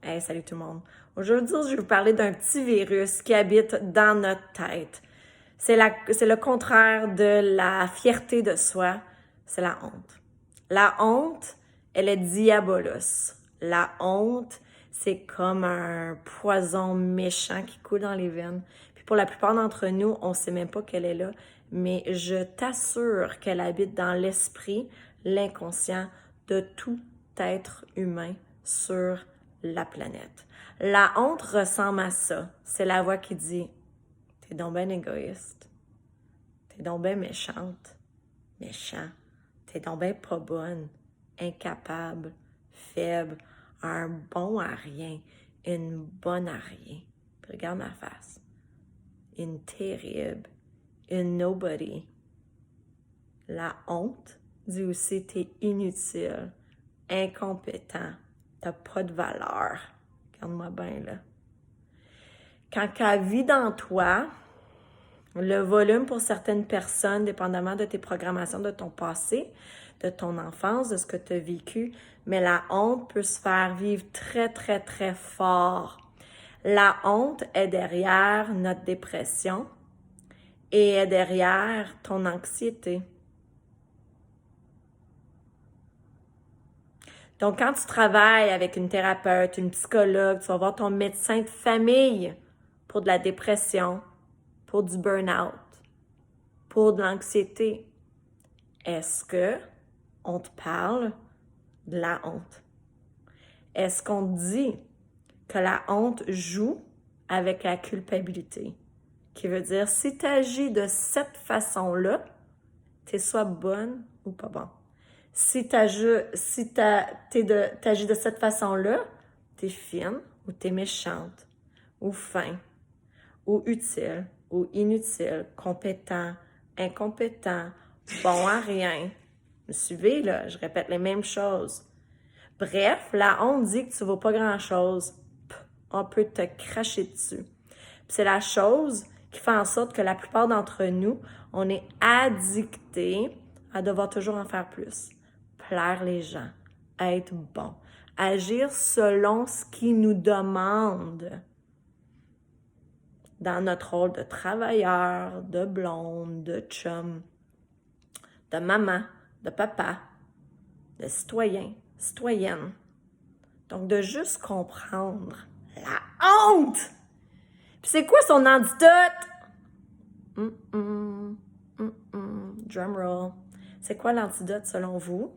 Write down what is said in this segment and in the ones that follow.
Hey, salut tout le monde. Aujourd'hui, je vais vous parler d'un petit virus qui habite dans notre tête. C'est le contraire de la fierté de soi, c'est la honte. La honte, elle est diabolos. La honte, c'est comme un poison méchant qui coule dans les veines. Puis pour la plupart d'entre nous, on ne sait même pas qu'elle est là, mais je t'assure qu'elle habite dans l'esprit, l'inconscient de tout être humain sur la planète. La honte ressemble à ça. C'est la voix qui dit « T'es donc ben égoïste. T'es donc ben méchante. Méchant. T'es donc ben pas bonne. Incapable. Faible. Un bon à rien. Une bonne à rien. Puis regarde ma face. Une terrible. Une nobody. » La honte dit aussi « T'es inutile. Incompétent. T'as pas de valeur. » Regarde-moi bien, là. Quand elle vit dans toi, le volume pour certaines personnes, dépendamment de tes programmations de ton passé, de ton enfance, de ce que tu as vécu, mais la honte peut se faire vivre très, très, très fort. La honte est derrière notre dépression et est derrière ton anxiété. Donc, quand tu travailles avec une thérapeute, une psychologue, tu vas voir ton médecin de famille pour de la dépression, pour du burn-out, pour de l'anxiété. Est-ce que on te parle de la honte? Est-ce qu'on te dit que la honte joue avec la culpabilité? Qui veut dire, si tu agis de cette façon-là, tu es soit bonne ou pas bon. Si tu agis de cette façon-là, tu es fine ou tu es méchante, ou fin, ou utile, ou inutile, compétent, incompétent, bon à rien. Vous me suivez, là? Je répète les mêmes choses. Bref, la honte dit que tu ne vaux pas grand-chose. On peut te cracher dessus. Puis c'est la chose qui fait en sorte que la plupart d'entre nous, on est addictés à devoir toujours en faire plus. Plaire les gens, être bon, agir selon ce qu'ils nous demandent dans notre rôle de travailleur, de blonde, de chum, de maman, de papa, de citoyen, citoyenne. Donc, de juste comprendre la honte. Puis c'est quoi son antidote? Drum roll. C'est quoi l'antidote selon vous?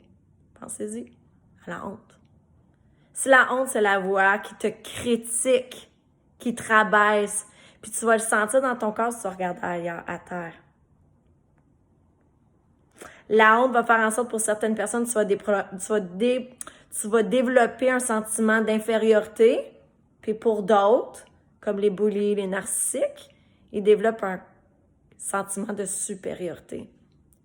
Pensez-y. À la honte. Si la honte, c'est la voix qui te critique, qui te rabaisse, puis tu vas le sentir dans ton corps si tu regardes ailleurs, à terre. La honte va faire en sorte pour certaines personnes, tu vas développer un sentiment d'infériorité, puis pour d'autres, comme les bullies, les narcissiques, ils développent un sentiment de supériorité.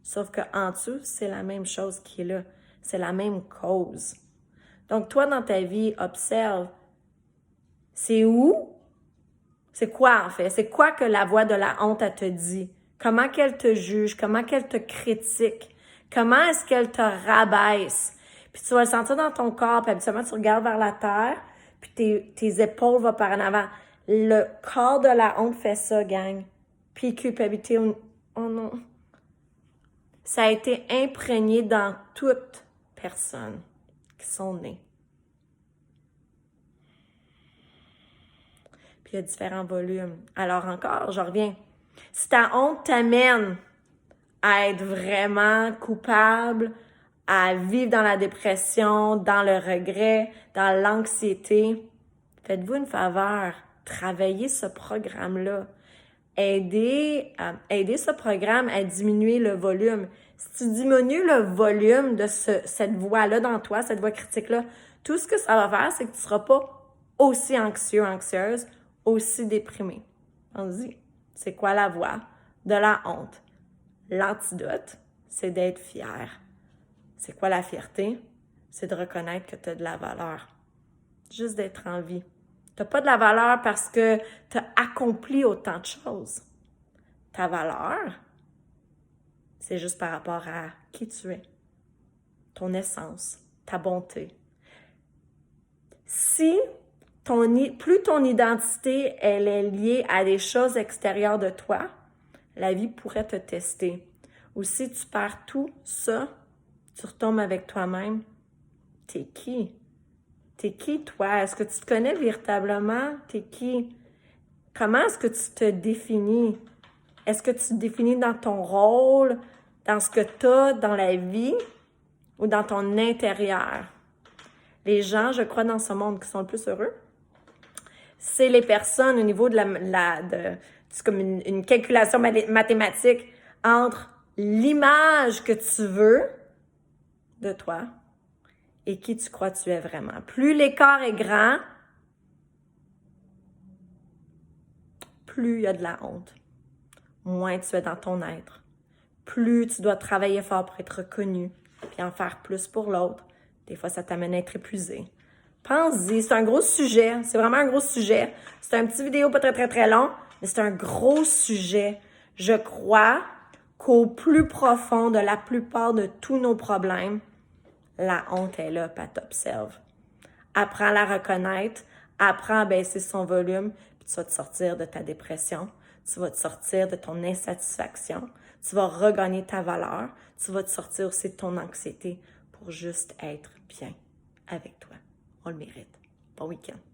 Sauf qu'en dessous, c'est la même chose qui est là. C'est la même cause. Donc, toi, dans ta vie, observe. C'est où? C'est quoi, en fait? C'est quoi que la voix de la honte, elle te dit? Comment qu'elle te juge? Comment qu'elle te critique? Comment est-ce qu'elle te rabaisse? Puis tu vas le sentir dans ton corps, puis habituellement, tu regardes vers la terre, puis tes épaules vont par en avant. Le corps de la honte fait ça, gang. Puis culpabilité, oh non. Ça a été imprégné dans toute personne qui sont nées. Puis il y a différents volumes. Alors encore, je reviens. Si ta honte t'amène à être vraiment coupable, à vivre dans la dépression, dans le regret, dans l'anxiété, faites-vous une faveur, travaillez ce programme-là. Aidez ce programme à diminuer le volume. Si tu diminues le volume de cette voix-là dans toi, cette voix critique-là, tout ce que ça va faire, c'est que tu ne seras pas aussi anxieux, anxieuse, aussi déprimé. Allons-y. C'est quoi la voix de la honte? L'antidote, c'est d'être fier. C'est quoi la fierté? C'est de reconnaître que tu as de la valeur. Juste d'être en vie. Tu n'as pas de la valeur parce que tu as accompli autant de choses. Ta valeur, c'est juste par rapport à qui tu es, ton essence, ta bonté. Si plus ton identité, elle est liée à des choses extérieures de toi, la vie pourrait te tester. Ou si tu perds tout ça, tu retombes avec toi-même, t'es qui? T'es qui, toi? Est-ce que tu te connais véritablement? T'es qui? Comment est-ce que tu te définis? Est-ce que tu te définis dans ton rôle, dans ce que tu as dans la vie ou dans ton intérieur? Les gens, je crois, dans ce monde qui sont le plus heureux, c'est les personnes au niveau de c'est comme une calculation mathématique entre l'image que tu veux de toi et qui tu crois tu es vraiment. Plus l'écart est grand, plus il y a de la honte. Moins tu es dans ton être. Plus tu dois travailler fort pour être reconnu, puis en faire plus pour l'autre. Des fois, ça t'amène à être épuisé. Pense-y, c'est un gros sujet. C'est vraiment un gros sujet. C'est un petit vidéo pas très, très, très long, mais c'est un gros sujet. Je crois qu'au plus profond de la plupart de tous nos problèmes, la honte est là, puis elle t'observe. Apprends à la reconnaître, apprends à baisser son volume, puis tu vas te sortir de ta dépression, tu vas te sortir de ton insatisfaction, tu vas regagner ta valeur, tu vas te sortir aussi de ton anxiété pour juste être bien avec toi. On le mérite. Bon week-end.